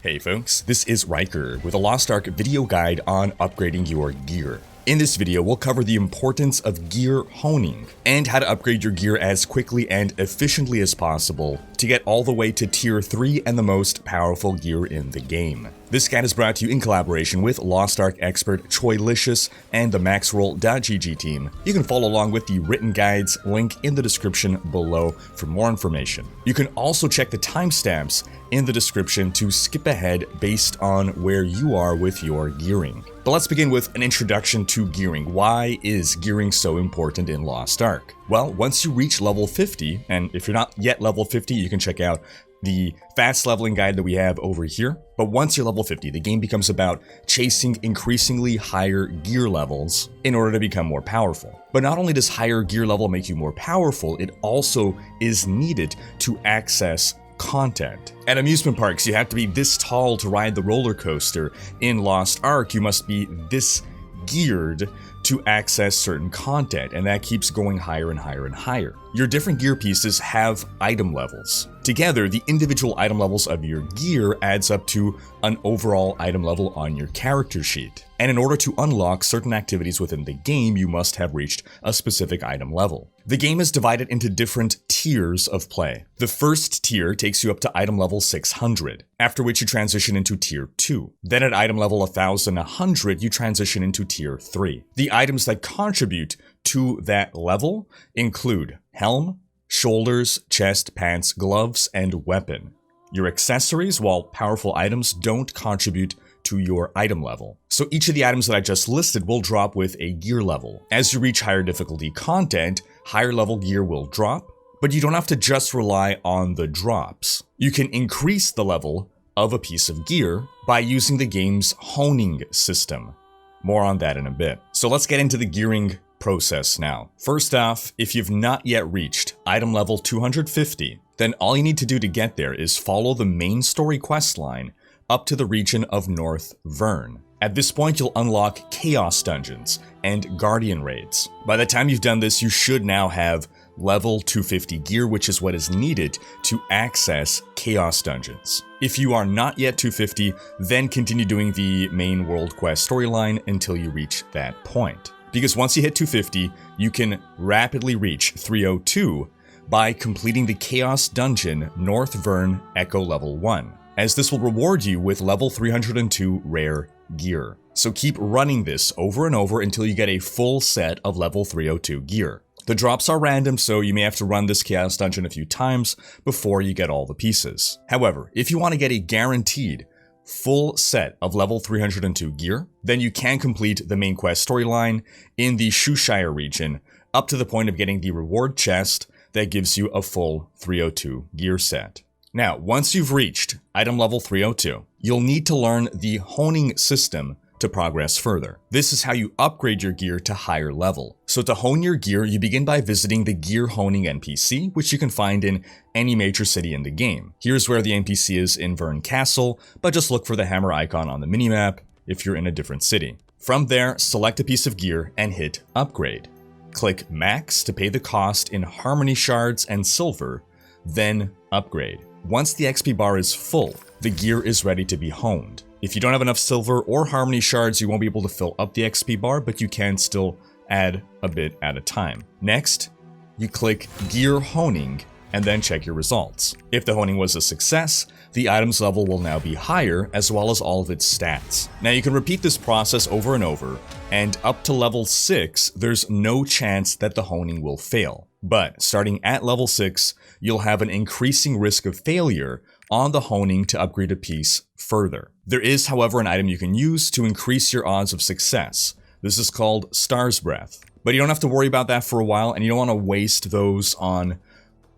Hey folks, this is Riker with a Lost Ark video guide on upgrading your gear. In this video, we'll cover the importance of gear honing and how to upgrade your gear as quickly and efficiently as possible to get all the way to tier 3 and the most powerful gear in the game. This guide is brought to you in collaboration with Lost Ark expert Toioiz and the maxroll.gg team. You can follow along with the written guides, link in the description below for more information. You can also check the timestamps in the description to skip ahead based on where you are with your gearing. But let's begin with an introduction to gearing. Why is gearing so important in Lost Ark? Well, once you reach level 50, and if you're not yet level 50, you can check out the fast leveling guide that we have over here. But once you're level 50, the game becomes about chasing increasingly higher gear levels in order to become more powerful. But not only does higher gear level make you more powerful, it also is needed to access content. At amusement parks, you have to be this tall to ride the roller coaster. In Lost Ark, you must be this geared to access certain content, and that keeps going higher and higher and higher. Your different gear pieces have item levels. Together, the individual item levels of your gear adds up to an overall item level on your character sheet. And in order to unlock certain activities within the game, you must have reached a specific item level. The game is divided into different tiers of play. The first tier takes you up to item level 600, after which you transition into tier 2. Then at item level 1100, you transition into tier 3. The items that contribute to that level include helm, shoulders, chest, pants, gloves, and weapon. Your accessories, while powerful items, don't contribute to your item level. So each of the items that I just listed will drop with a gear level. As you reach higher difficulty content, higher level gear will drop, but you don't have to just rely on the drops. You can increase the level of a piece of gear by using the game's honing system. More on that in a bit. So let's get into the gearing process now. First off, if you've not yet reached item level 250, then all you need to do to get there is follow the main story quest line up to the region of North Vern. At this point, you'll unlock Chaos Dungeons and Guardian Raids. By the time you've done this, you should now have level 250 gear, which is what is needed to access Chaos Dungeons. If you are not yet 250, then continue doing the main world quest storyline until you reach that point. Because once you hit 250, you can rapidly reach 302 by completing the Chaos Dungeon North Vern Echo Level 1, as this will reward you with level 302 rare gear. So keep running this over and over until you get a full set of level 302 gear. The drops are random, so you may have to run this Chaos Dungeon a few times before you get all the pieces. However, if you want to get a guaranteed full set of level 302 gear, then you can complete the main quest storyline in the Shoeshire region up to the point of getting the reward chest that gives you a full 302 gear set. Now, once you've reached item level 302, you'll need to learn the honing system to progress further. This is how you upgrade your gear to higher level. So to hone your gear, you begin by visiting the gear honing NPC, which you can find in any major city in the game. Here's where the NPC is in Vern Castle, but just look for the hammer icon on the minimap if you're in a different city. From there, select a piece of gear and hit upgrade. Click max to pay the cost in harmony shards and silver, then upgrade. Once the XP bar is full, the gear is ready to be honed. If you don't have enough silver or harmony shards, you won't be able to fill up the XP bar, but you can still add a bit at a time. Next, you click gear honing and then check your results. If the honing was a success, the item's level will now be higher, as well as all of its stats. Now you can repeat this process over and over, and up to level 6, there's no chance that the honing will fail. But starting at level 6, you'll have an increasing risk of failure on the honing to upgrade a piece further. There is, however, an item you can use to increase your odds of success. This is called Star's Breath. But you don't have to worry about that for a while, and you don't want to waste those on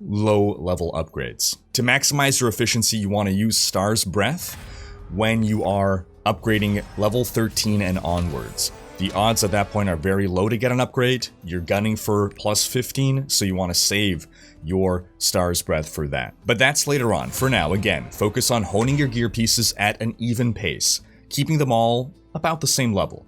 low-level upgrades. To maximize your efficiency, you want to use Star's Breath when you are upgrading level 13 and onwards. The odds at that point are very low to get an upgrade. You're gunning for plus 15, so you want to save your Star's Breath for that. But that's later on. For now, again, focus on honing your gear pieces at an even pace, keeping them all about the same level.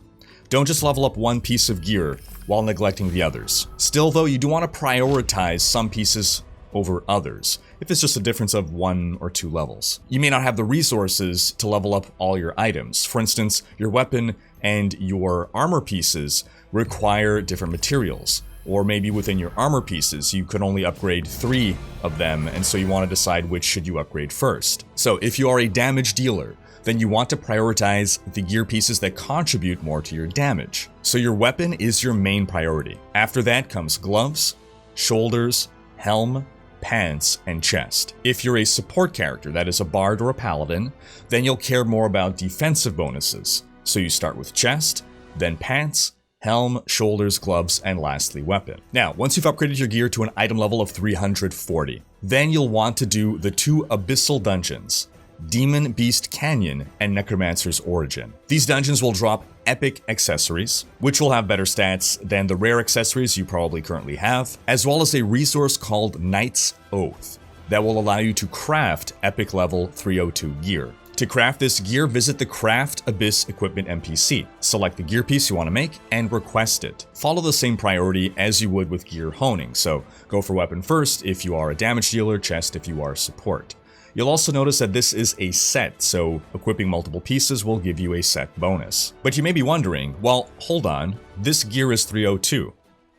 Don't just level up one piece of gear while neglecting the others. Still though, you do want to prioritize some pieces over others, if it's just a difference of 1 or 2 levels. You may not have the resources to level up all your items. For instance, your weapon and your armor pieces require different materials. Or maybe within your armor pieces, you could only upgrade 3 of them, and so you want to decide which should you upgrade first. So if you are a damage dealer, then you want to prioritize the gear pieces that contribute more to your damage. So your weapon is your main priority. After that comes gloves, shoulders, helm, pants, and chest. If you're a support character, that is a bard or a paladin, then you'll care more about defensive bonuses. So you start with chest, then pants, helm, shoulders, gloves, and lastly weapon. Now, once you've upgraded your gear to an item level of 340, then you'll want to do the 2 abyssal dungeons, Demon Beast Canyon and Necromancer's Origin. These dungeons will drop epic accessories, which will have better stats than the rare accessories you probably currently have, as well as a resource called Knight's Oath that will allow you to craft epic level 302 gear. To craft this gear, visit the Craft Abyss Equipment NPC, select the gear piece you want to make, and request it. Follow the same priority as you would with gear honing, so go for weapon first if you are a damage dealer, chest if you are support. You'll also notice that this is a set, so equipping multiple pieces will give you a set bonus. But you may be wondering, well, hold on, this gear is 302.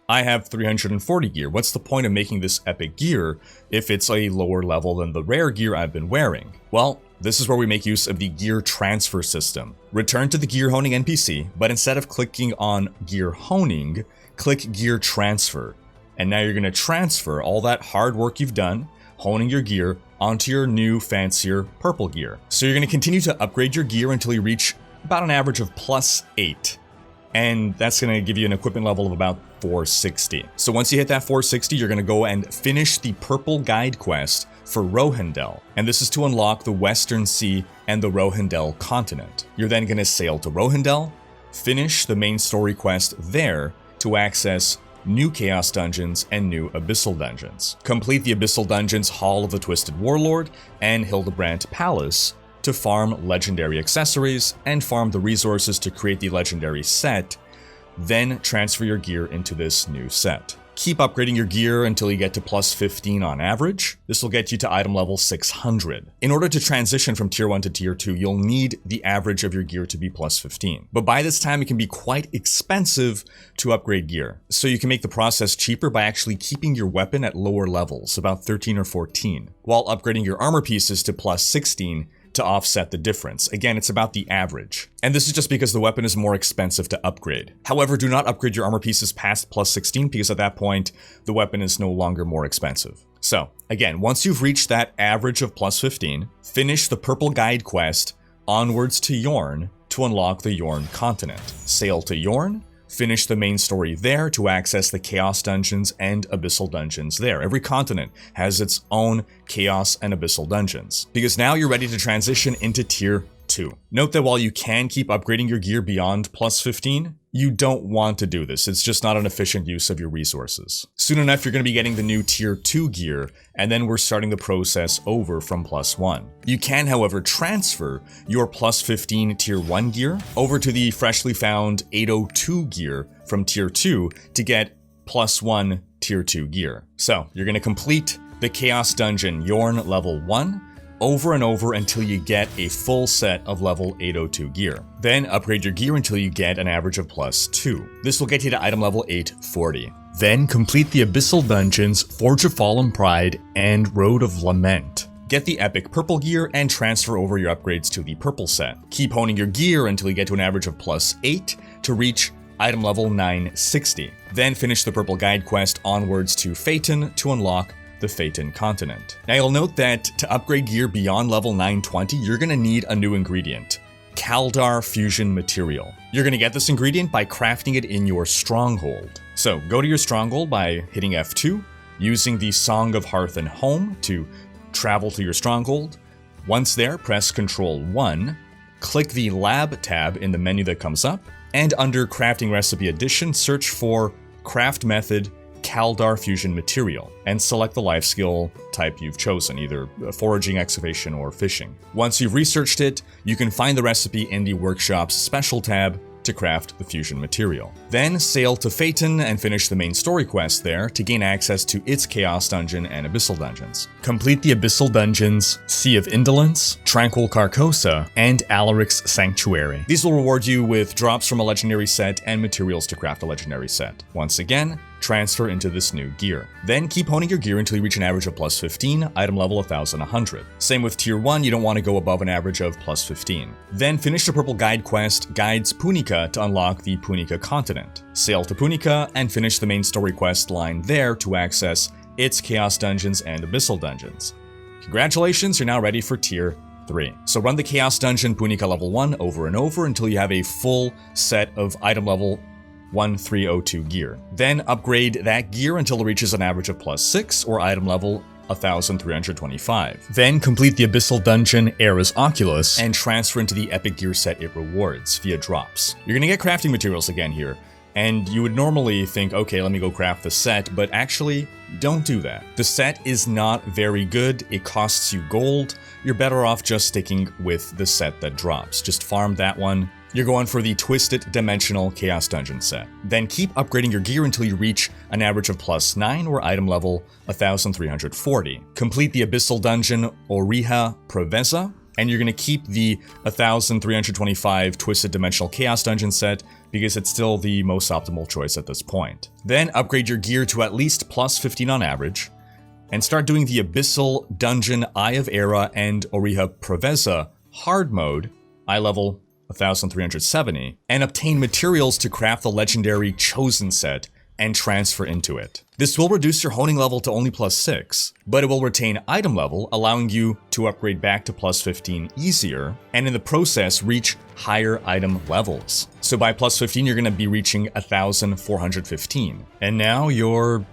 I have 340 gear. What's the point of making this epic gear if it's a lower level than the rare gear I've been wearing? Well, this is where we make use of the gear transfer system. Return to the gear honing NPC, but instead of clicking on gear honing, click gear transfer. And now you're going to transfer all that hard work you've done honing your gear onto your new fancier purple gear. So you're going to continue to upgrade your gear until you reach about an average of +8. And that's going to give you an equipment level of about 460. So once you hit that 460, you're going to go and finish the purple guide quest for Rohendel, and this is to unlock the Western Sea and the Rohendel continent. You're then going to sail to Rohendel, finish the main story quest there to access new Chaos Dungeons and new Abyssal Dungeons. Complete the Abyssal Dungeons Hall of the Twisted Warlord and Hildebrandt Palace to farm legendary accessories and farm the resources to create the legendary set, then transfer your gear into this new set. Keep upgrading your gear until you get to +15 on average. This will get you to item level 600. In order to transition from tier 1 to tier 2, you'll need the average of your gear to be +15. But by this time, it can be quite expensive to upgrade gear. So you can make the process cheaper by actually keeping your weapon at lower levels, about 13 or 14, while upgrading your armor pieces to +16 to offset the difference. Again, it's about the average. And this is just because the weapon is more expensive to upgrade. However, do not upgrade your armor pieces past +16 because at that point, the weapon is no longer more expensive. So, again, once you've reached that average of +15, finish the purple guide quest onwards to Yorn to unlock the Yorn continent. Sail to Yorn, finish the main story there to access the Chaos Dungeons and Abyssal Dungeons there. Every continent has its own Chaos and Abyssal Dungeons, because now you're ready to transition into Tier 2. Note that while you can keep upgrading your gear beyond +15, you don't want to do this. It's just not an efficient use of your resources. Soon enough, you're going to be getting the new Tier 2 gear, and then we're starting the process over from +1. You can, however, transfer your +15 Tier 1 gear over to the freshly found 802 gear from Tier 2 to get +1 Tier 2 gear. So, you're going to complete the Chaos Dungeon Yorn level 1, over and over until you get a full set of level 802 gear. Then upgrade your gear until you get an average of +2. This will get you to item level 840. Then complete the Abyssal Dungeons, Forge of Fallen Pride, and Road of Lament. Get the epic purple gear and transfer over your upgrades to the purple set. Keep honing your gear until you get to an average of +8 to reach item level 960. Then finish the purple guide quest onwards to Phaeton to unlock the Phaeton continent. Now you'll note that to upgrade gear beyond level 920, you're going to need a new ingredient, Caldarr fusion material. You're going to get this ingredient by crafting it in your stronghold. So go to your stronghold by hitting F2, using the Song of Hearth and Home to travel to your stronghold. Once there, press Ctrl 1, click the Lab tab in the menu that comes up, and under Crafting Recipe Addition, search for Craft Method Caldarr fusion material, and select the life skill type you've chosen, either foraging, excavation, or fishing. Once you've researched it, you can find the recipe in the Workshop's Special tab to craft the fusion material. Then sail to Phaeton and finish the main story quest there to gain access to its Chaos Dungeon and Abyssal Dungeons. Complete the Abyssal Dungeons Sea of Indolence, Tranquil Carcosa, and Alaric's Sanctuary. These will reward you with drops from a legendary set and materials to craft a legendary set. Once again, transfer into this new gear. Then keep honing your gear until you reach an average of plus 15, item level 1100. Same with tier 1, you don't want to go above an average of plus 15. Then finish the purple guide quest, Guides Punica, to unlock the Punica continent. Sail to Punica and finish the main story quest line there to access its Chaos Dungeons and Abyssal Dungeons. Congratulations, you're now ready for tier 3. So run the Chaos Dungeon Punica level 1 over and over until you have a full set of item level 1302 gear. Then upgrade that gear until it reaches an average of plus 6 or item level 1325. Then complete the Abyssal Dungeon Era's Oculus and transfer into the epic gear set it rewards via drops. You're gonna get crafting materials again here, and you would normally think, okay, let me go craft the set, but actually, don't do that. The set is not very good, it costs you gold, you're better off just sticking with the set that drops. Just farm that one. You're going for the Twisted Dimensional Chaos Dungeon set. Then keep upgrading your gear until you reach an average of plus 9 or item level 1340. Complete the Abyssal Dungeon Oriha Preveza, and you're going to keep the 1325 Twisted Dimensional Chaos Dungeon set because it's still the most optimal choice at this point. Then upgrade your gear to at least plus 15 on average, and start doing the Abyssal Dungeon Eye of Era and Oriha Preveza hard mode, eye level 1370, and obtain materials to craft the legendary Chosen set and transfer into it. This will reduce your honing level to only plus 6, but it will retain item level, allowing you to upgrade back to plus 15 easier, and in the process reach higher item levels. So by plus 15, you're going to be reaching 1415. And now you're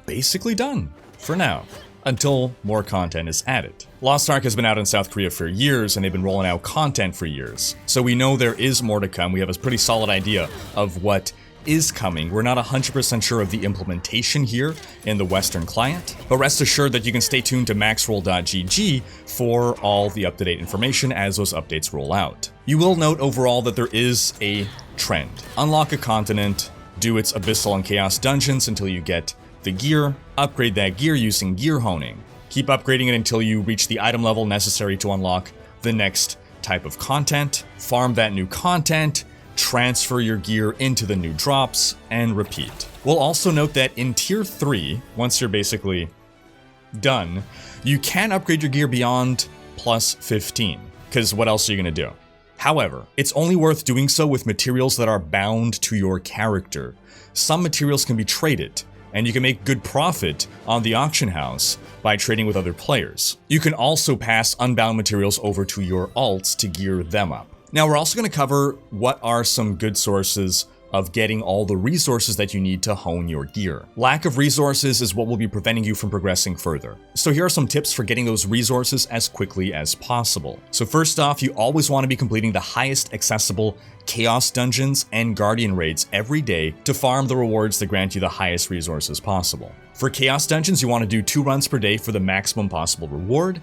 basically done, for now, until more content is added. Lost Ark has been out in South Korea for years, and they've been rolling out content for years. So we know there is more to come. We have a pretty solid idea of what is coming. We're not 100% sure of the implementation here in the Western client, but rest assured that you can stay tuned to maxroll.gg for all the up-to-date information as those updates roll out. You will note overall that there is a trend. Unlock a continent, do its Abyssal and Chaos Dungeons until you get the gear, upgrade that gear using gear honing. Keep upgrading it until you reach the item level necessary to unlock the next type of content, farm that new content, transfer your gear into the new drops, and repeat. We'll also note that in tier 3, once you're basically done, you can upgrade your gear beyond plus 15, because what else are you going to do? However, it's only worth doing so with materials that are bound to your character. Some materials can be traded, and you can make good profit on the auction house by trading with other players. You can also pass unbound materials over to your alts to gear them up. Now we're also going to cover what are some good sources of getting all the resources that you need to hone your gear. Lack of resources is what will be preventing you from progressing further. So here are some tips for getting those resources as quickly as possible. So first off, you always want to be completing the highest accessible Chaos Dungeons and Guardian raids every day to farm the rewards that grant you the highest resources possible. For Chaos Dungeons, you want to do 2 runs per day for the maximum possible reward,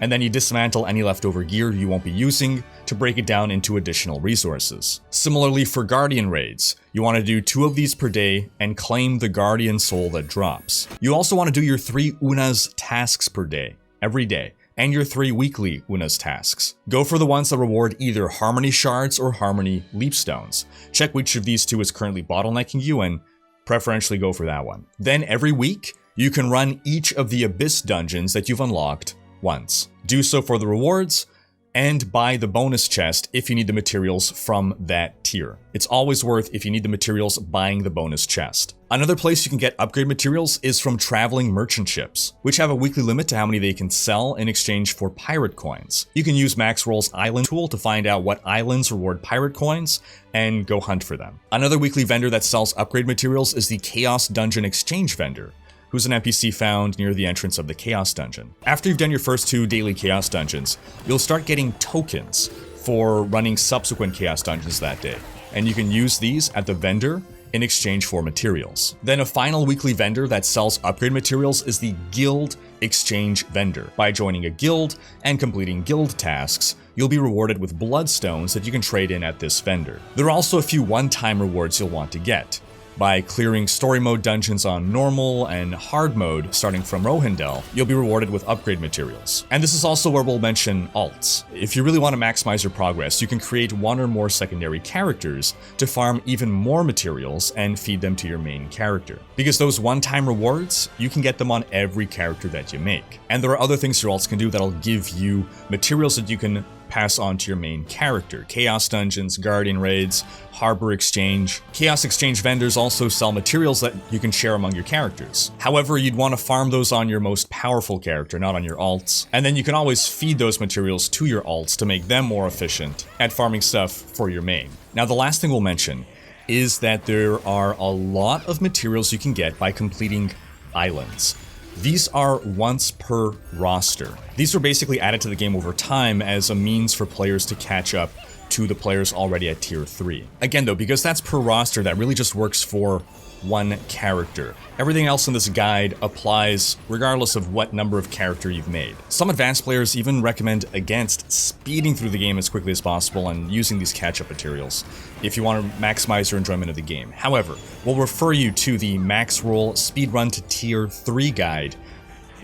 and then you dismantle any leftover gear you won't be using to break it down into additional resources. Similarly for Guardian raids, you want to do 2 of these per day and claim the Guardian soul that drops. You also want to do your 3 Unas tasks per day, every day, and your 3 weekly Unas tasks. Go for the ones that reward either Harmony Shards or Harmony Leapstones. Check which of these 2 is currently bottlenecking you and preferentially go for that one. Then every week, you can run each of the Abyss dungeons that you've unlocked once. Do so for the rewards, and buy the bonus chest if you need the materials from that tier. It's always worth, if you need the materials, buying the bonus chest. Another place you can get upgrade materials is from traveling merchant ships, which have a weekly limit to how many they can sell in exchange for pirate coins. You can use Maxroll's island tool to find out what islands reward pirate coins and go hunt for them. Another weekly vendor that sells upgrade materials is the Chaos Dungeon Exchange vendor, who's an NPC found near the entrance of the Chaos Dungeon. After you've done your first 2 daily Chaos Dungeons, you'll start getting tokens for running subsequent Chaos Dungeons that day, and you can use these at the vendor in exchange for materials. Then a final weekly vendor that sells upgrade materials is the Guild Exchange vendor. By joining a guild and completing guild tasks, you'll be rewarded with bloodstones that you can trade in at this vendor. There are also a few one-time rewards you'll want to get. By clearing story mode dungeons on normal and hard mode starting from Rohindel, you'll be rewarded with upgrade materials. And this is also where we'll mention alts. If you really want to maximize your progress, you can create one or more secondary characters to farm even more materials and feed them to your main character. Because those one-time rewards, you can get them on every character that you make. And there are other things your alts can do that'll give you materials that you can pass on to your main character. Chaos dungeons, guardian raids, harbor exchange. Chaos exchange vendors also sell materials that you can share among your characters. However, you'd want to farm those on your most powerful character, not on your alts. And then you can always feed those materials to your alts to make them more efficient at farming stuff for your main. Now, the last thing we'll mention is that there are a lot of materials you can get by completing islands. These are once per roster. These were basically added to the game over time as a means for players to catch up to the players already at tier 3. Again though, because that's per roster, that really just works for one character. Everything else in this guide applies regardless of what number of character you've made. Some advanced players even recommend against speeding through the game as quickly as possible and using these catch-up materials if you want to maximize your enjoyment of the game. However, we'll refer you to the Max Roll Speedrun to Tier 3 guide.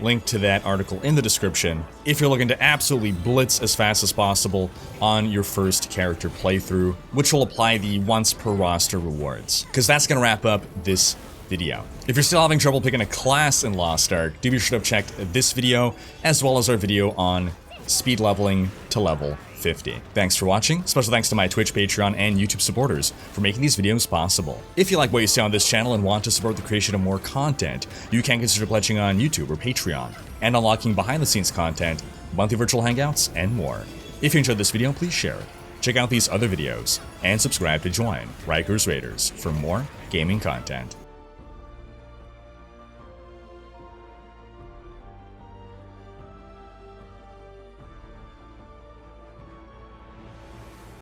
Link to that article in the description if you're looking to absolutely blitz as fast as possible on your first character playthrough, which will apply the once per roster rewards. Because that's going to wrap up this video. If you're still having trouble picking a class in Lost Ark, do be sure to have checked this video as well as our video on speed leveling to level 50. Thanks for watching. Special thanks to my Twitch, Patreon, and YouTube supporters for making these videos possible. If you like what you see on this channel and want to support the creation of more content, you can consider pledging on YouTube or Patreon, and unlocking behind-the-scenes content, monthly virtual hangouts, and more. If you enjoyed this video, please share it. Check out these other videos, and subscribe to join Riker's Raiders for more gaming content.